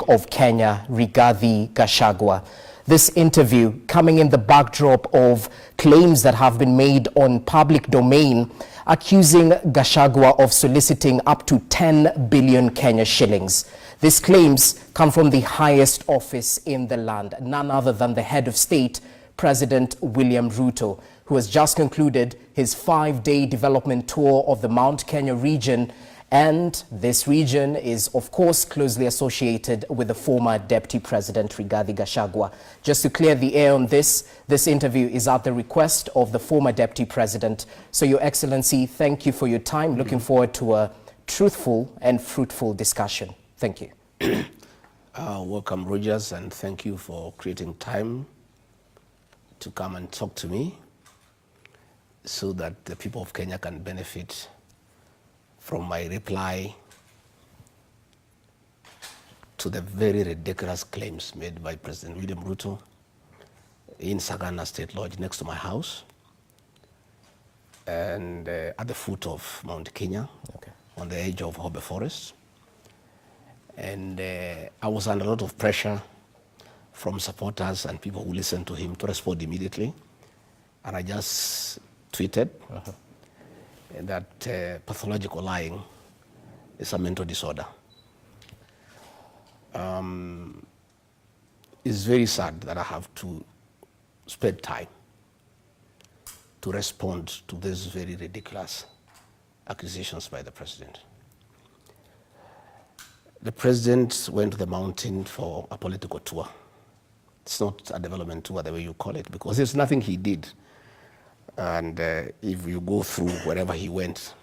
of Kenya, Rigathi Gachagua. This interview coming in the backdrop of claims that have been made on public domain accusing Gachagua of soliciting up to 10 billion Kenya shillings. These claims come from the highest office in the land, none other than the head of state, President William Ruto, who has just concluded his 5-day development tour of the Mount Kenya region. And this region is, of course, closely associated with the former Deputy President Rigathi Gachagua. Just to clear the air on this interview is at the request of the former Deputy President. So, Your Excellency, thank you for your time. Looking forward to a truthful and fruitful discussion. Thank you. Welcome, Rogers, and thank you for creating time to come and talk to me so that the people of Kenya can benefit from my reply to the very ridiculous claims made by President William Ruto in Sagana State Lodge next to my house and at the foot of Mount Kenya, on the edge of Hobe Forest. And I was under a lot of pressure from supporters and people who listened to him to respond immediately. And I just tweeted that pathological lying is a mental disorder. It's very sad that I have to spend time to respond to these very ridiculous accusations by the president. The president went to the mountain for a political tour. It's not a development tour the way you call it, because there's nothing he did. And if you go through wherever he went,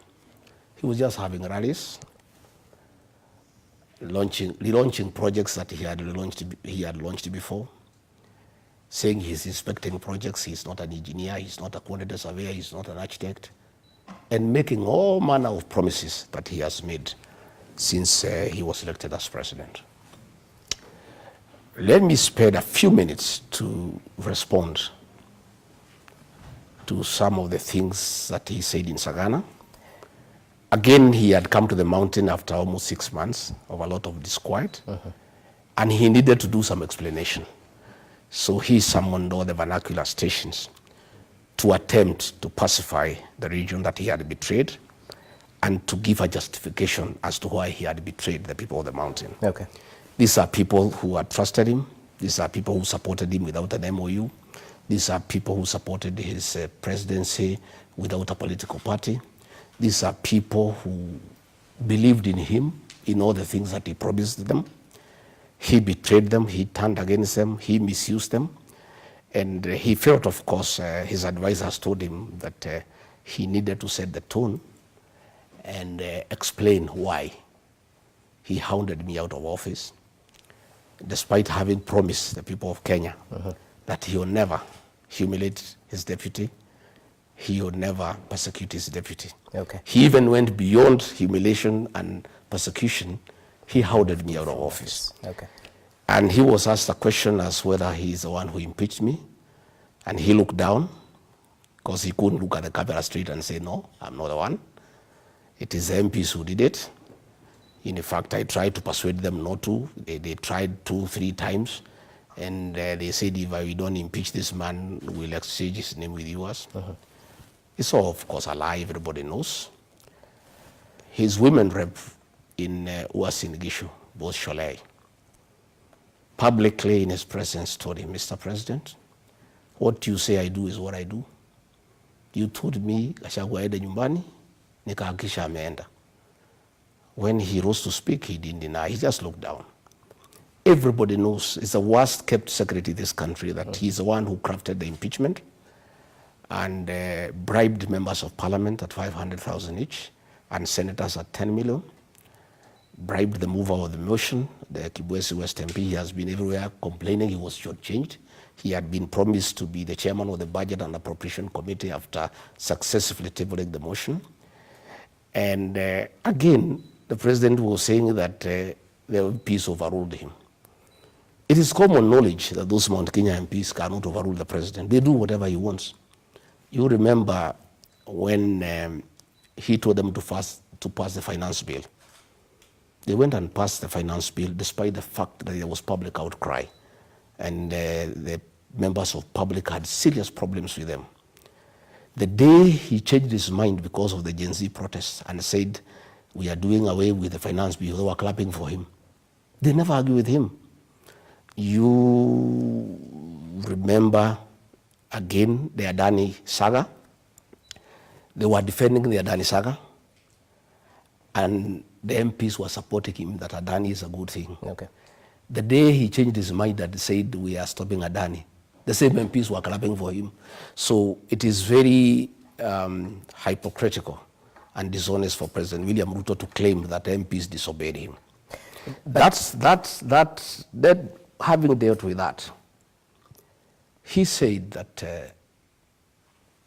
he was just having rallies, relaunching projects that he had launched before, saying he's inspecting projects, he's not an engineer, he's not a quantity surveyor, he's not an architect, and making all manner of promises that he has made since he was elected as president. Let me spend a few minutes to respond to some of the things that he said in Sagana. Again, he had come to the mountain after almost 6 months of a lot of disquiet, and he needed to do some explanation. So he summoned all the vernacular stations to attempt to pacify the region that he had betrayed and to give a justification as to why he had betrayed the people of the mountain. These are people who had trusted him. These are people who supported him without an MOU. These are people who supported his presidency without a political party. These are people who believed in him, in all the things that he promised them. He betrayed them, he turned against them, he misused them. And he felt, of course, his advisors told him that he needed to set the tone and explain why he hounded me out of office, despite having promised the people of Kenya that he will never humiliate his deputy, he would never persecute his deputy. He even went beyond humiliation and persecution. He hounded me out of office. And he was asked a question as whether he is the one who impeached me, and he looked down because he couldn't look at the camera straight and say, no, I'm not the one. It is the MPs who did it. In fact, I tried to persuade them not to. They tried 2-3 times. And they said, if we don't impeach this man, we'll exchange his name with yours. It's all, of course, a lie. Everybody knows. His women rep in Uasin Gishu, both Sholei, publicly in his presence told him, Mr. President, what you say I do is what I do. You told me Gachagua aende nyumbani, nikahakisha ameenda. When he rose to speak, he didn't deny. He just looked down. Everybody knows it's the worst kept secret in this country that he's the one who crafted the impeachment and bribed members of parliament at 500,000 each and senators at 10 million, bribed the mover of the motion, the Kibwezi West MP. He has been everywhere complaining he was shortchanged. He had been promised to be the chairman of the Budget and Appropriation Committee after successfully tabling the motion. And again, the president was saying that the MPs overruled him. It is common knowledge that those Mount Kenya MPs cannot overrule the president. They do whatever he wants. You remember when he told them to pass the finance bill. They went and passed the finance bill despite the fact that there was public outcry. And the members of public had serious problems with them. The day he changed his mind because of the Gen Z protests and said, we are doing away with the finance bill, they were clapping for him. They never argue with him. You remember, again, the Adani saga. They were defending the Adani saga, and the MPs were supporting him that Adani is a good thing. Okay. The day he changed his mind and said, we are stopping Adani, the same MPs were clapping for him. So it is very hypocritical and dishonest for President William Ruto to claim that MPs disobeyed him. Having dealt with that, he said that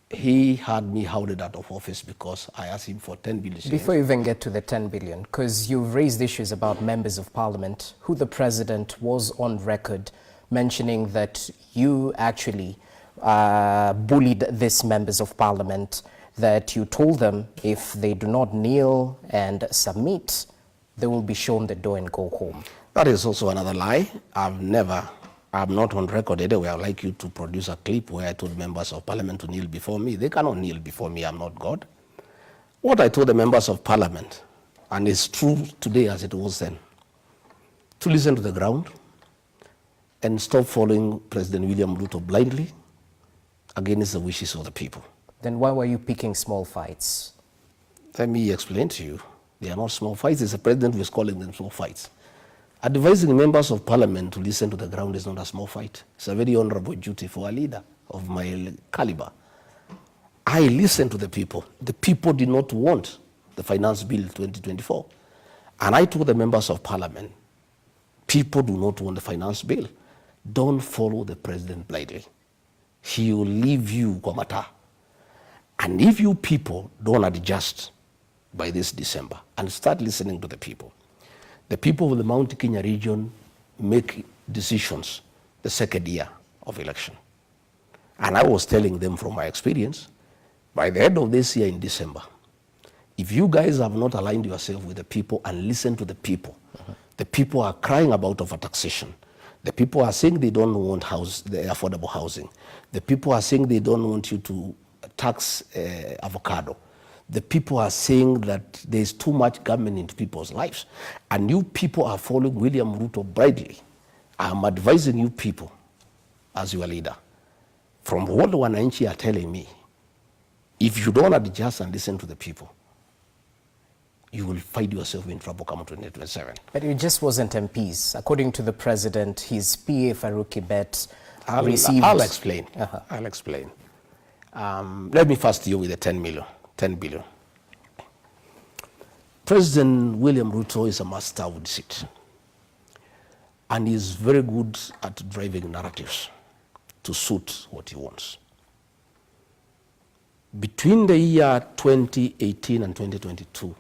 he had me hounded out of office because I asked him for 10 billion. Before you even get to the 10 billion, because you've raised issues about members of parliament, who the president was on record mentioning that you actually bullied these members of parliament, that you told them if they do not kneel and submit, they will be shown the door and go home. That is also another lie. I'm not on record anyway. I'd like you to produce a clip where I told members of parliament to kneel before me. They cannot kneel before me. I'm not God. What I told the members of parliament, and it's true today as it was then, to listen to the ground and stop following President William Ruto blindly against the wishes of the people. Then why were you picking small fights? Let me explain to you. They are not small fights. It's the president who is calling them small fights. Advising members of parliament to listen to the ground is not a small fight. It's a very honorable duty for a leader of my caliber. I listened to the people. The people did not want the finance bill 2024. And I told the members of parliament, people do not want the finance bill. Don't follow the president blindly. He will leave you kwamata. And if you people don't adjust by this December and start listening to the people of the Mount Kenya region make decisions the second year of election. And I was telling them from my experience, by the end of this year in December, if you guys have not aligned yourself with the people and listened to the people, the people are crying about overtaxation. The people are saying they don't want the affordable housing. The people are saying they don't want you to tax avocado. The people are saying that there's too much government into people's lives. And you people are following William Ruto blindly. I'm advising you people as your leader. From what the wananchi are telling me, if you don't adjust and listen to the people, you will find yourself in trouble come 2027. But it just wasn't MPs. According to the president, his PA Farouk Kibet received... I'll explain. I'll explain. Let me first deal with the 10 billion. President William Ruto is a master of deceit. And he's very good at driving narratives to suit what he wants. Between the year 2018 and 2022,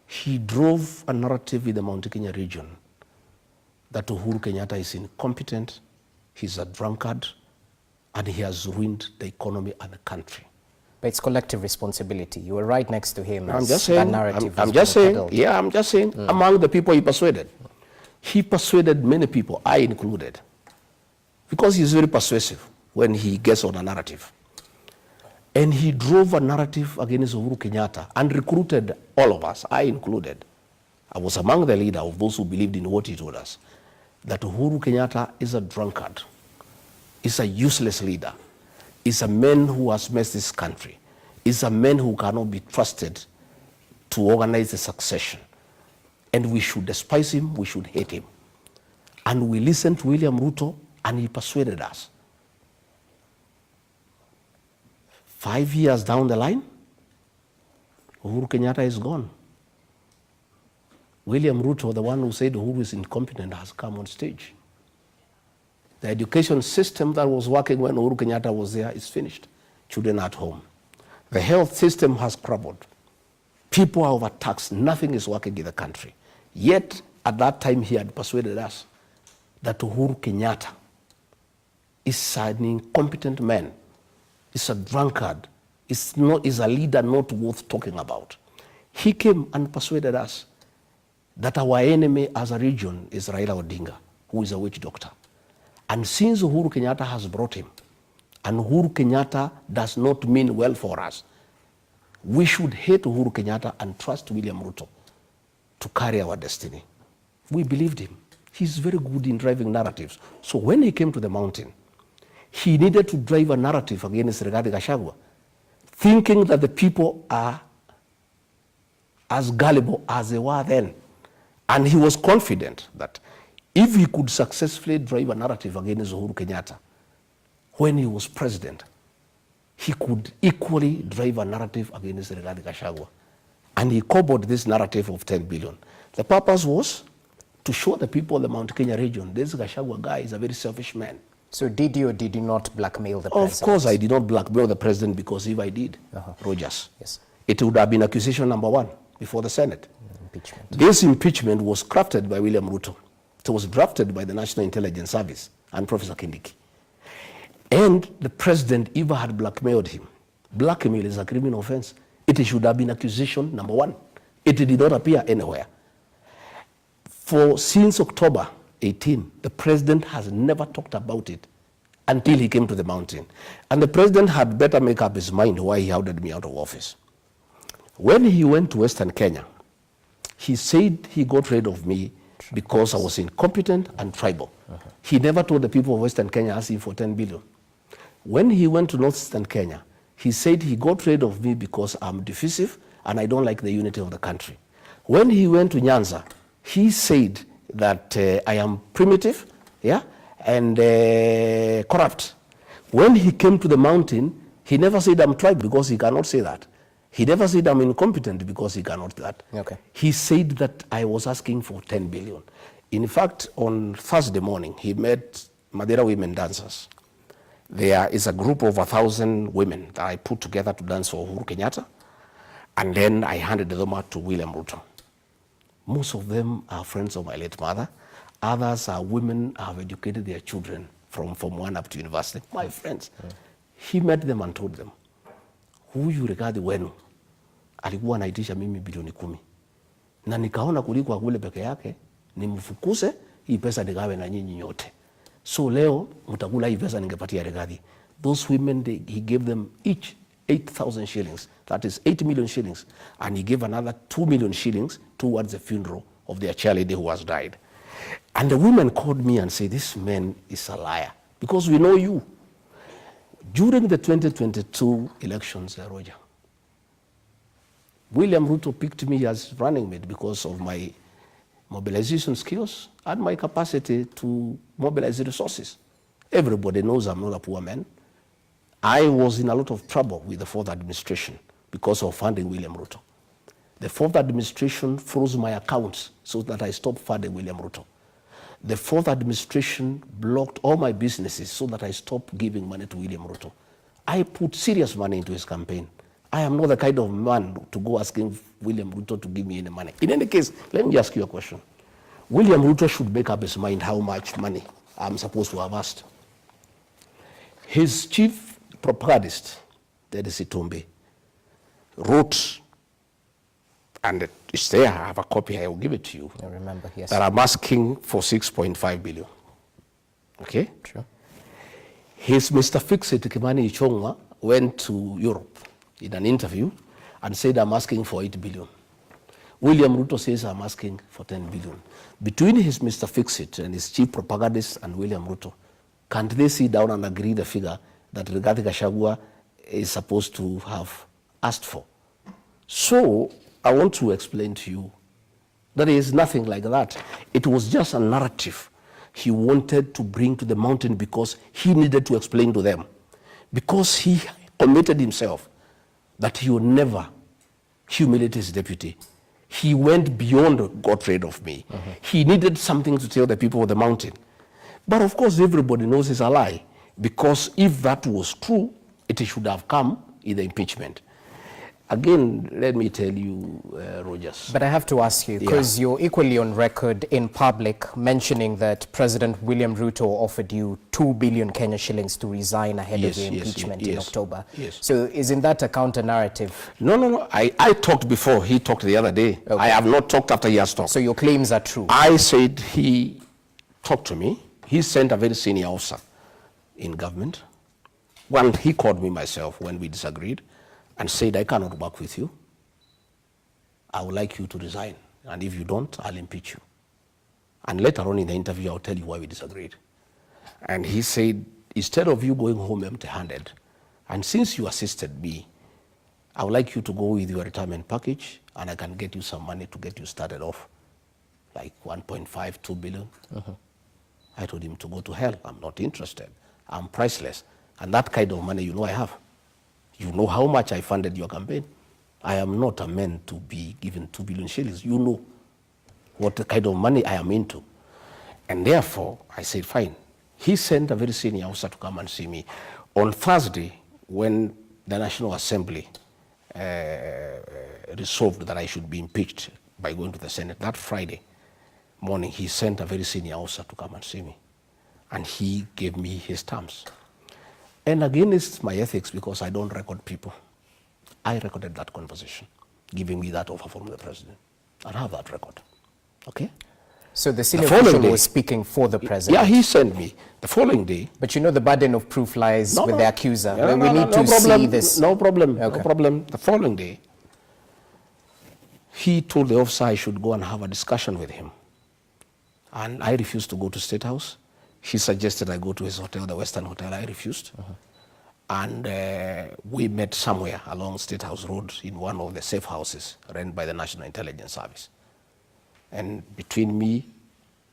he drove a narrative in the Mount Kenya region that Uhuru Kenyatta is incompetent, he's a drunkard, and he has ruined the economy and the country. But it's collective responsibility. You were right next to him. I'm just saying, among the people he persuaded. He persuaded many people, I included, because he's very persuasive when he gets on a narrative. And he drove a narrative against Uhuru Kenyatta and recruited all of us, I included. I was among the leaders of those who believed in what he told us, that Uhuru Kenyatta is a drunkard, is a useless leader, is a man who has messed this country, is a man who cannot be trusted to organize the succession. And we should despise him, we should hate him. And we listened to William Ruto and he persuaded us. 5 years down the line, Uhuru Kenyatta is gone. William Ruto, the one who said Uhuru is incompetent, has come on stage. The education system that was working when Uhuru Kenyatta was there is finished. Children at home. The health system has crumbled. People are overtaxed. Nothing is working in the country. Yet, at that time, he had persuaded us that Uhuru Kenyatta is an incompetent man, is a drunkard, is a leader not worth talking about. He came and persuaded us that our enemy as a region is Raila Odinga, who is a witch doctor. And since Uhuru Kenyatta has brought him, and Uhuru Kenyatta does not mean well for us, we should hate Uhuru Kenyatta and trust William Ruto to carry our destiny. We believed him. He's very good in driving narratives. So when he came to the mountain, he needed to drive a narrative against Rigathi Gachagua, thinking that the people are as gullible as they were then. And he was confident that if he could successfully drive a narrative against Uhuru Kenyatta when he was president, he could equally drive a narrative against Rigathi Gachagua. And he cobbled this narrative of 10 billion. The purpose was to show the people of the Mount Kenya region, this Gachagua guy is a very selfish man. So did you or did you not blackmail the president? Of course I did not blackmail the president, because if I did, Rogers, it would have been accusation number 1 before the Senate. Impeachment. This impeachment was crafted by William Ruto. It was drafted by the National Intelligence Service and Professor Kindiki. And the president even had blackmailed him. Blackmail is a criminal offense. It should have been accusation number 1. It did not appear anywhere. Since October 18, the president has never talked about it until he came to the mountain. And the president had better make up his mind why he ordered me out of office. When he went to Western Kenya, he said he got rid of me because I was incompetent and tribal. He never told the people of Western Kenya asking for 10 billion. When he went to Northeastern Kenya, he said he got rid of me because I'm divisive and I don't like the unity of the country. When he went to Nyanza, he said that I am primitive, and corrupt. When he came to the mountain, he never said I'm tribe, because he cannot say that. He never said I'm incompetent, because he cannot do that. Okay. He said that I was asking for 10 billion. In fact, on Thursday morning, he met Madeira women dancers. There is a group of 1,000 women that I put together to dance for Uhuru Kenyatta, and then I handed them out to William Ruto. Most of them are friends of my late mother. Others are women who have educated their children from Form 1 up to university. My friends. He met them and told them, huyu Rigathi wenu alikuwa anaitisha mimi bilioni 10. Na nikaona kuliko kule peke yake, nimfukuze, hii pesa nigawe na nyinyi nyote. So leo mtakula hii pesa ningepatia Rigathi. Those women, he gave them each 8,000 shillings. That is 8 million shillings. And he gave another 2 million shillings towards the funeral of their cheerleader who has died. And the women called me and said, this man is a liar, because we know you. During the 2022 elections, Roger, William Ruto picked me as running mate because of my mobilization skills and my capacity to mobilize resources. Everybody knows I'm not a poor man. I was in a lot of trouble with the 4th administration because of funding William Ruto. The 4th administration froze my accounts so that I stopped funding William Ruto. The 4th administration blocked all my businesses so that I stopped giving money to William Ruto. I put serious money into his campaign. I am not the kind of man to go asking William Ruto to give me any money. In any case, let me ask you a question. William Ruto should make up his mind how much money I'm supposed to have asked. His chief propagandist, that is Itumbi, wrote, and it's there, I have a copy, I will give it to you. I remember, yes. That I'm asking for 6.5 billion. Okay? Sure. His Mr. Fix-It, Kimani Ichung'wa, went to Europe in an interview and said, I'm asking for 8 billion. William Ruto says, I'm asking for 10 billion. Between his Mr. Fix-It and his chief propagandist and William Ruto, can't they sit down and agree the figure that Rigathi Gachagua is supposed to have asked for? So I want to explain to you that there is nothing like that. It was just a narrative he wanted to bring to the mountain because he needed to explain to them. Because he committed himself that he would never humiliate his deputy. He went beyond got rid of me. He needed something to tell the people of the mountain. But of course, everybody knows it's a lie, because if that was true, it should have come in the impeachment. Again, let me tell you, Rogers. But I have to ask you, because you're equally on record in public mentioning that President William Ruto offered you 2 billion Kenya shillings to resign ahead of your impeachment in October. Yes. So isn't that a counter-narrative? No. I talked before. He talked the other day. Okay. I have not talked after he has talked. So your claims are true? I said he talked to me. He sent a very senior officer in government. One, he called me myself when we disagreed and said, I cannot work with you. I would like you to resign. And if you don't, I'll impeach you. And later on in the interview, I'll tell you why we disagreed. And he said, instead of you going home empty-handed, and since you assisted me, I would like you to go with your retirement package, and I can get you some money to get you started off, like 1.5, 2 billion. I told him to go to hell. I'm not interested. I'm priceless. And that kind of money, you know I have. You know how much I funded your campaign. I am not a man to be given 2 billion shillings. You know what kind of money I am into. And therefore, I said, fine. He sent a very senior officer to come and see me. On Thursday, when the National Assembly resolved that I should be impeached by going to the Senate, that Friday morning, he sent a very senior officer to come and see me. And he gave me his terms. And again, it's my ethics because I don't record people. I recorded that conversation, giving me that offer from the president. I have that record, okay? So the senior official was speaking for the president? Yeah, he sent me. The following day... But you know the burden of proof lies with the accuser. We need to see this. No problem, okay. No problem. The following day, he told the officer I should go and have a discussion with him. And I refused to go to State House. He suggested I go to his hotel, the Western Hotel. I refused. And we met somewhere along State House Road in one of the safe houses run by the National Intelligence Service. And between me,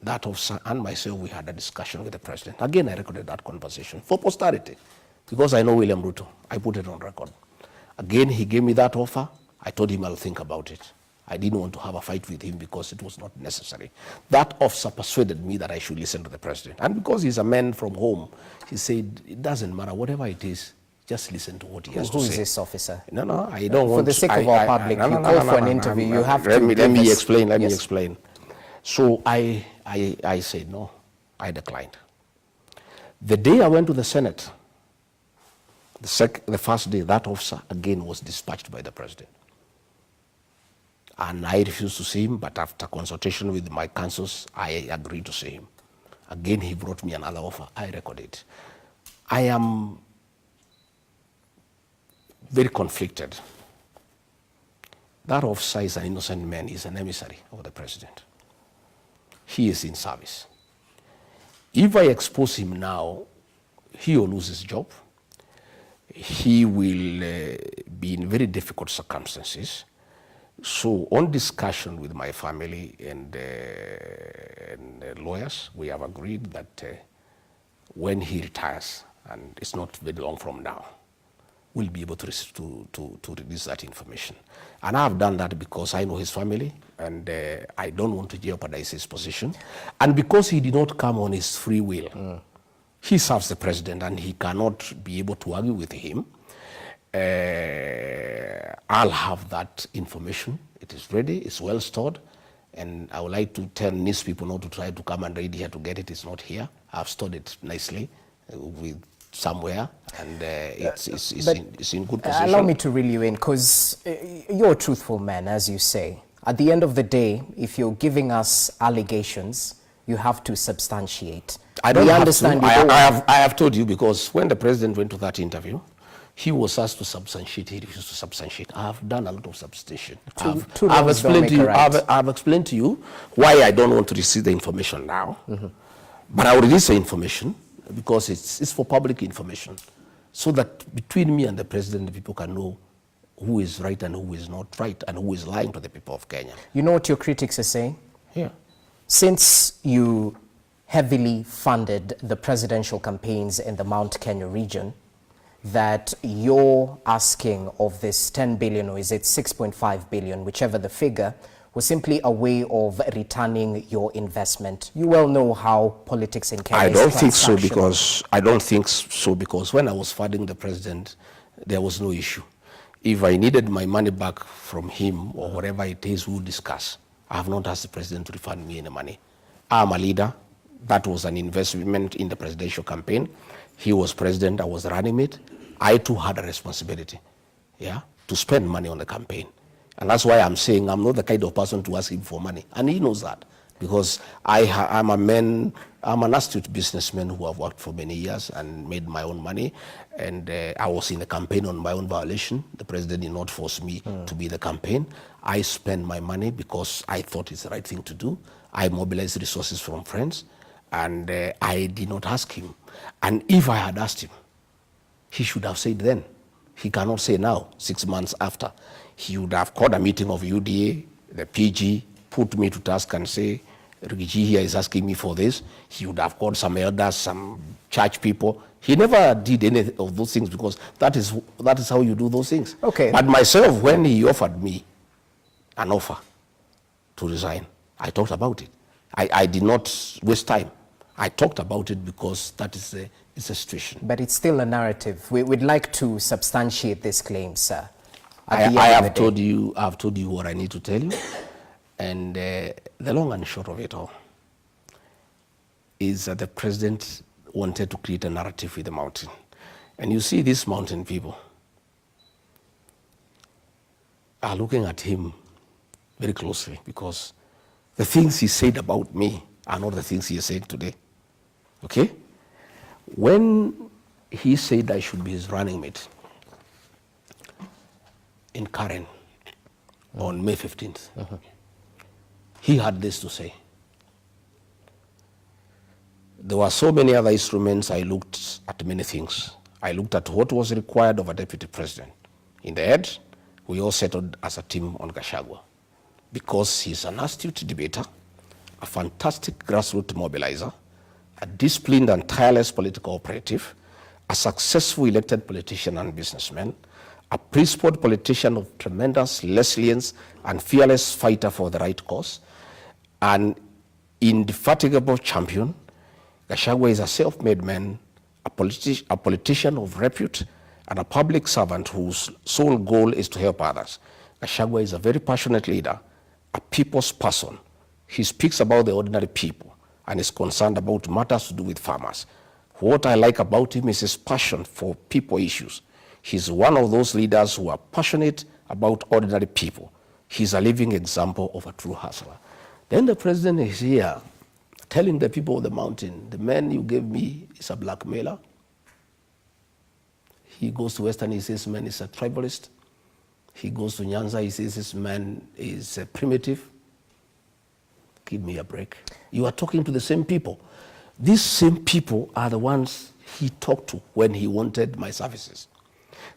that officer, and myself, we had a discussion with the president. Again, I recorded that conversation for posterity because I know William Ruto. I put it on record. Again, he gave me that offer. I told him I'll think about it. I didn't want to have a fight with him because it was not necessary. That officer persuaded me that I should listen to the president. And because he's a man from home, he said, it doesn't matter, whatever it is, just listen to what he has to say. Who is this officer? No, I don't want to... For the sake of our public, you call for an interview, you have to... Let me explain. So I said no, I declined. The day I went to the Senate, the first day, that officer again was dispatched by the president. And I refused to see him, but after consultation with my counsels, I agreed to see him. Again, he brought me another offer. I recorded it. I am very conflicted. That officer is an innocent man. He's an emissary of the president. He is in service. If I expose him now, he will lose his job. He will be in very difficult circumstances. So on discussion with my family and lawyers, we have agreed that when he retires, and it's not very long from now, we'll be able to release that information. And I've done that because I know his family, and I don't want to jeopardize his position. And because he did not come on his free will, he serves the president, and he cannot be able to argue with him. I'll have that information. It is ready, it's well stored, and I would like to tell these people not to try to come and raid here to get it. It's not here. I've stored it nicely with somewhere, and it's in good position. Allow me to reel you in, because you're a truthful man, as you say. At the end of the day, if you're giving us allegations, you have to substantiate. I don't understand. I have told you, because when the president went to that interview, he was asked to substantiate. He refused to substantiate. I have done a lot of substantiation. I've explained to you why I don't want to receive the information now. But I will release the information because it's for public information, so that between me and the president, the people can know who is right and who is not right, and who is lying to the people of Kenya. You know what your critics are saying? Yeah. Since you heavily funded the presidential campaigns in the Mount Kenya region, that you're asking of this 10 billion, or is it 6.5 billion, whichever the figure, was simply a way of returning your investment. You well know how politics in Kenya is transactional. I don't think so, because when I was funding the president, there was no issue. If I needed my money back from him or whatever it is, we'll discuss. I have not asked the president to refund me any money. I'm a leader. That was an investment in the presidential campaign. He was president, I was running it. I too had a responsibility, to spend money on the campaign. And that's why I'm saying I'm not the kind of person to ask him for money. And he knows that, because I'm an astute businessman who have worked for many years and made my own money. And I was in the campaign on my own violation. The president did not force me to be the campaign. I spent my money because I thought it's the right thing to do. I mobilized resources from friends, and I did not ask him. And if I had asked him, he should have said then. He cannot say now, 6 months after. He would have called a meeting of UDA, the PG, put me to task and say, Rigathi here is asking me for this. He would have called some elders, some church people. He never did any of those things, because that is how you do those things. Okay. But myself, when he offered me an offer to resign, I talked about it. I did not waste time. I talked about it because that is a situation. But it's still a narrative. We'd like to substantiate this claim, sir. I have told you what I need to tell you. And the long and short of it all is that the president wanted to create a narrative with the mountain. And you see, these mountain people are looking at him very closely, because the things he said about me are not the things he is saying today. Okay? When he said I should be his running mate in Karen on May 15th, he had this to say. There were so many other instruments. I looked at many things. I looked at what was required of a deputy president. In the end, we all settled as a team on Gachagua, because he's an astute debater, a fantastic grassroots mobilizer, a disciplined and tireless political operative, a successful elected politician and businessman, a principled politician of tremendous resilience and fearless fighter for the right cause, an indefatigable champion. Gachagua is a self-made man, a politician of repute, and a public servant whose sole goal is to help others. Gachagua is a very passionate leader, a people's person. He speaks about the ordinary people and is concerned about matters to do with farmers. What I like about him is his passion for people issues. He's one of those leaders who are passionate about ordinary people. He's a living example of a true hustler. Then the president is here telling the people of the mountain, the man you gave me is a blackmailer. He goes to Western, he says, man is a tribalist. He goes to Nyanza, he says, this man is a primitive. Give me a break. You are talking to the same people. These same people are the ones he talked to when he wanted my services,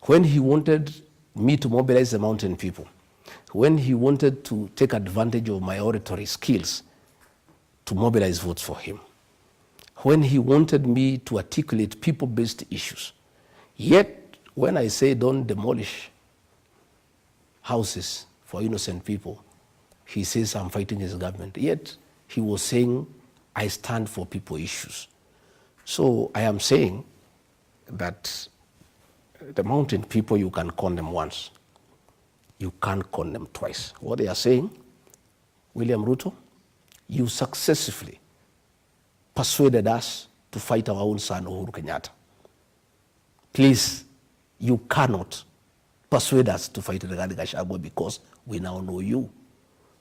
when he wanted me to mobilize the mountain people, when he wanted to take advantage of my oratory skills to mobilize votes for him, when he wanted me to articulate people-based issues. Yet, when I say don't demolish houses for innocent people, he says I'm fighting his government. Yet, he was saying I stand for people issues. So I am saying that the mountain people, you can con them once. You can't con them twice. What they are saying, William Ruto, you successfully persuaded us to fight our own son, Uhuru Kenyatta. Please, you cannot persuade us to fight Rigathi Gachagua, because we now know you.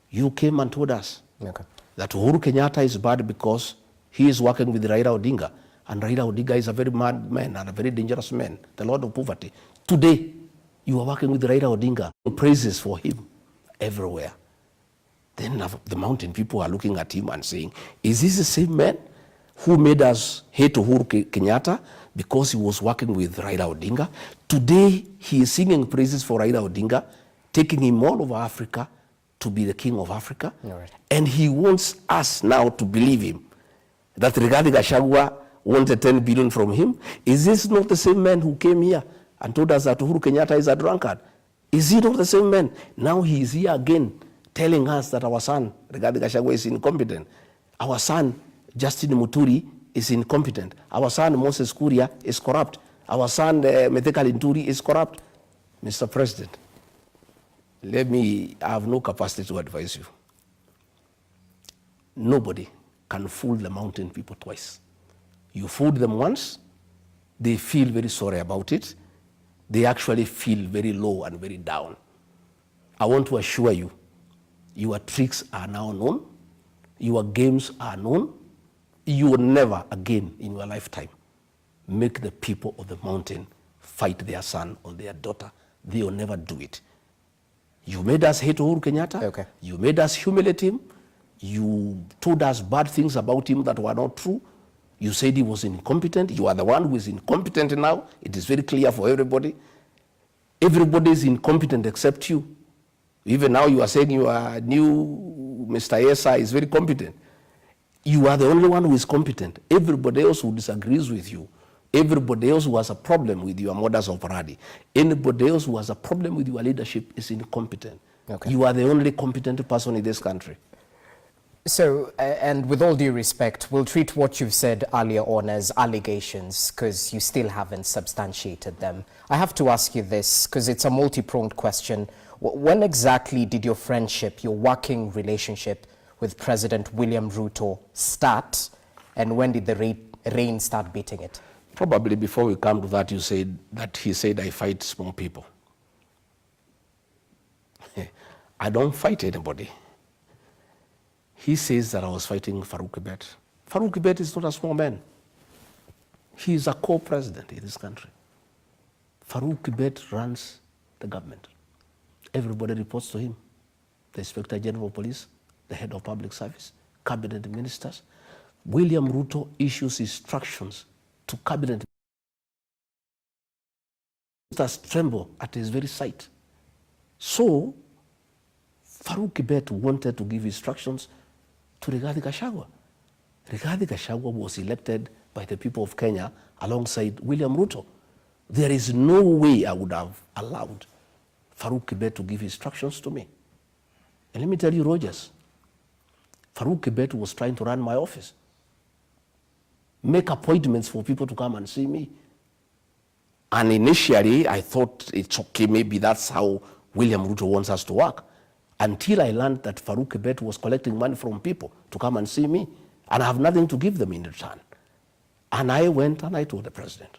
You came and told us that Uhuru Kenyatta is bad because he is working with Raila Odinga. And Raila Odinga is a very mad man and a very dangerous man, the Lord of Poverty. Today, you are working with Raila Odinga. Praises for him everywhere. Then the mountain people are looking at him and saying, is this the same man who made us hate Uhuru Kenyatta because he was working with Raila Odinga? Today, he is singing praises for Raila Odinga, taking him all over Africa to be the king of Africa. Right. And he wants us now to believe him, that Rigathi Gachagua wanted 10 billion from him. Is this not the same man who came here and told us that Uhuru Kenyatta is a drunkard? Is he not the same man? Now he is here again telling us that our son, Rigathi Gachagua, is incompetent. Our son, Justin Muturi, is incompetent. Our son, Moses Kuria, is corrupt. Our son, Metheka Linturi, is corrupt. Mr. President, I have no capacity to advise you. Nobody can fool the mountain people twice. You fooled them once, they feel very sorry about it. They actually feel very low and very down. I want to assure you, your tricks are now known, your games are known. You will never again in your lifetime make the people of the mountain fight their son or their daughter. They will never do it. You made us hate Uhuru Kenyatta. Okay. You made us humiliate him. You told us bad things about him that were not true. You said he was incompetent. You are the one who is incompetent now. It is very clear for everybody. Everybody is incompetent except you. Even now you are saying your new Mr. Yesa is very competent. You are the only one who is competent. Everybody else who disagrees with you, everybody else who has a problem with your modus operandi, anybody else who has a problem with your leadership is incompetent. Okay. You are the only competent person in this country. So, and with all due respect, we'll treat what you've said earlier on as allegations because you still haven't substantiated them. I have to ask you this because it's a multi-pronged question. When exactly did your friendship, your working relationship with President William Ruto start, and when did the rain start beating it? Probably before we come to that, you said that he said I fight small people. I don't fight anybody. He says that I was fighting Farouk Kibet. Farouk Kibet is not a small man. He is a co-president in this country. Farouk Kibet runs the government. Everybody reports to him. The Inspector General of Police, the head of public service, cabinet ministers. William Ruto issues instructions to cabinet ministers tremble at his very sight. So, Farouk Kibet wanted to give instructions to Rigathi Gachagua. Rigathi Gachagua was elected by the people of Kenya alongside William Ruto. There is no way I would have allowed Farouk Kibet to give instructions to me. And let me tell you, Rogers, Farouk Kibet was trying to run my office, make appointments for people to come and see me. And initially, I thought it's okay, maybe that's how William Ruto wants us to work. Until I learned that Farouk Kibet was collecting money from people to come and see me, and I have nothing to give them in return. And I went and I told the president,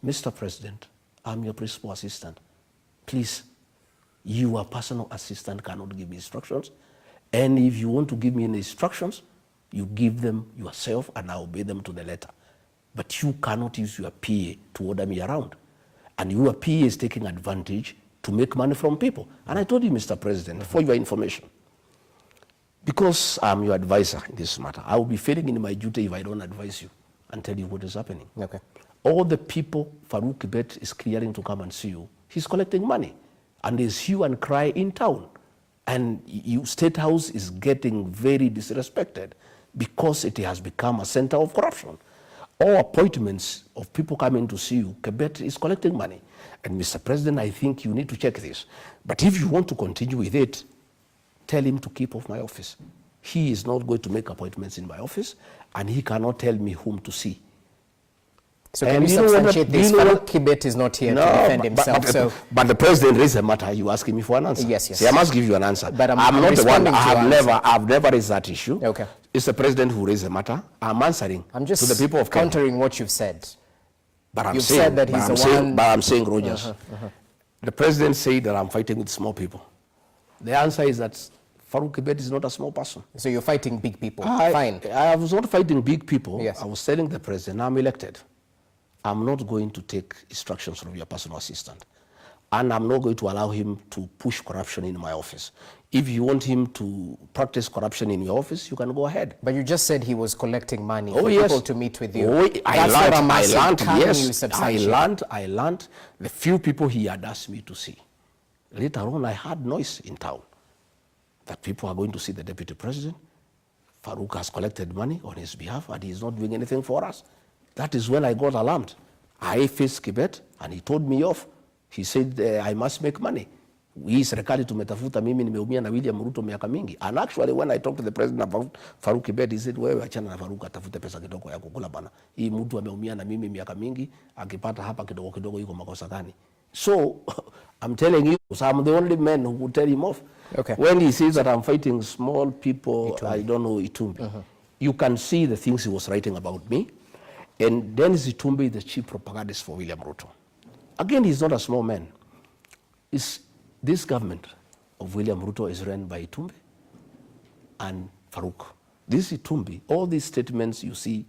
Mr. President, I'm your principal assistant. Please, your personal assistant cannot give me instructions. And if you want to give me any instructions, you give them yourself and I obey them to the letter. But you cannot use your PA to order me around. And your PA is taking advantage to make money from people. And I told you, Mr. President, for your information, because I'm your advisor in this matter, I will be failing in my duty if I don't advise you and tell you what is happening. Okay. All the people Farouk Kibet is clearing to come and see you, he's collecting money. And there's hue and cry in town. And State House is getting very disrespected because it has become a center of corruption. All appointments of people coming to see you, Kibet is collecting money. And Mr. President, I think you need to check this. But if you want to continue with it, tell him to keep off my office. He is not going to make appointments in my office, and he cannot tell me whom to see. So can you substantiate this? Farouk Kibet is not here to defend himself. But the president raised a matter. You asking me for an answer? Yes, yes. See, I must give you an answer. But I'm not the one. I've never raised that issue. Okay. It's the president who raised the matter. I'm answering to the people of Kenya. Countering what you've said. But I'm You've saying, said that he's the one. But I'm saying, Rogers, the president said that I'm fighting with small people. The answer is that Farouk Kibet is not a small person. So you're fighting big people. Fine. I was not fighting big people. Yes. I was telling the president, I'm elected. I'm not going to take instructions from your personal assistant. And I'm not going to allow him to push corruption in my office. If you want him to practice corruption in your office, you can go ahead. But you just said he was collecting money for people to meet with you. I learned the few people he had asked me to see. Later on, I heard noise in town that people are going to see the deputy president. Farouk has collected money on his behalf and he is not doing anything for us. That is when I got alarmed. I faced Kibet and he told me off. He said, I must make money. hii serikali tumetafuta, mimi nimeumia na William Ruto miaka mingi. And actually when I talked to the president about Faruk Kibet, he said, wewe achana na Faruk, atafute pesa kidogo ya kukula bana. Hii mtu ameumia na mimi miaka mingi, akipata hapa kidogo kidogo yuko makosa gani? So I'm telling you, so I'm the only man who would tell him off. Okay. When he says that I'm fighting small people, Itumbi. I don't know Itumbi. You can see the things he was writing about me. And Dennis Itumbi is the chief propagandist for William Ruto. Again, he's not a small man. This government of William Ruto is run by Itumbi and Faruk. This Itumbi, all these statements you see